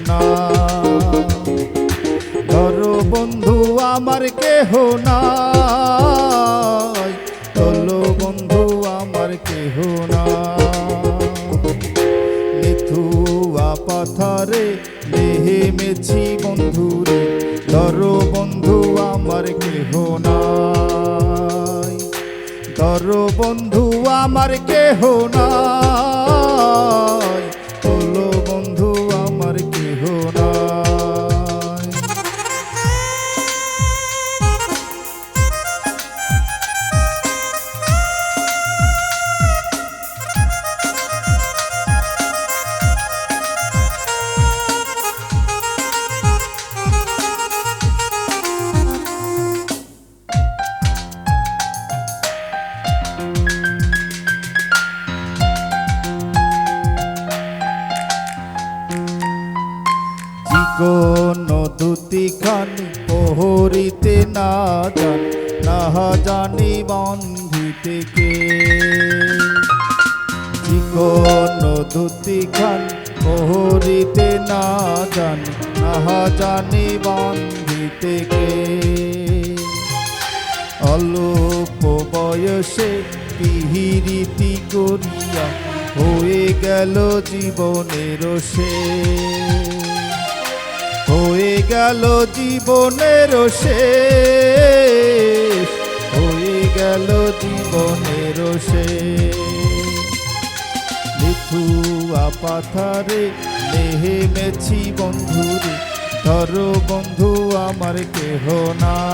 না। ধরো বন্ধু আমার কেহ নাই, চলো বন্ধু আমার কেহ নাই। লিথুয়া পাথারে নেমেছি বন্ধুরে, ধরো বন্ধু আমার কেহ নাই। ধরো বন্ধু আমার কেহ নাই, চলো বন্ধু আমার কেহ নাই। কোন দুতিখানি প্রহরিতে না জানি বন্ধিতে কে। কোন দুতিখানি প্রহরিতে না জানি বন্ধিতে কে। অল্প বয়সে পিহিরীতি করিয়া হয়ে গেল জীবনের শেষ, হয়ে গেল জীবনের শেষ, হয়ে গেল জীবনের শেষ। লিথুয়া পাথারে নেমেছি বন্ধুরে, ধরো বন্ধু আমার কেহ নাই।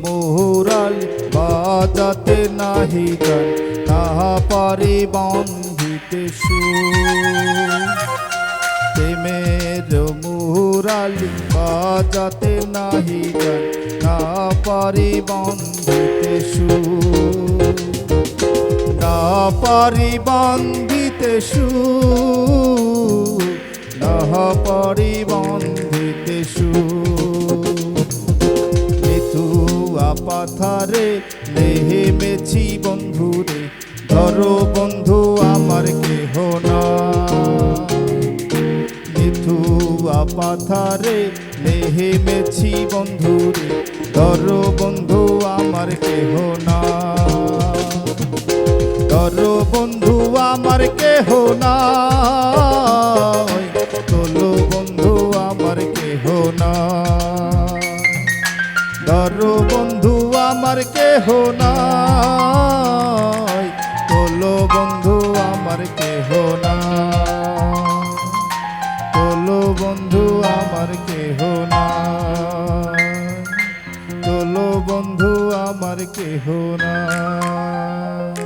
মোহরাল বাজাতে নাহি গান, তাহা পারি বন্ধিতে সুর। প্রেমের মোহরাল বাজাতে নাহি গান, না পারি বন্ধিতে সুর। না পারি বন্ধিতে সুর, না পারি বন্ধিতে সুর। পাথারে নেমেছি বন্ধুরে, ধরো বন্ধু আমার কেহ নাই। লিথুয়া পাথারে নেমেছি বন্ধুরে, ধরো বন্ধু আমার কেহ নাই। ধরো বন্ধু আমার কেহ নাই, চলো বন্ধু আমার কেহ নাই। ধরো বন্ধু আমার কেহ নাই, চলো বন্ধু আমার কেহ নাই। চলো বন্ধু আমার কেহ নাই, চলো বন্ধু আমার কেহ নাই।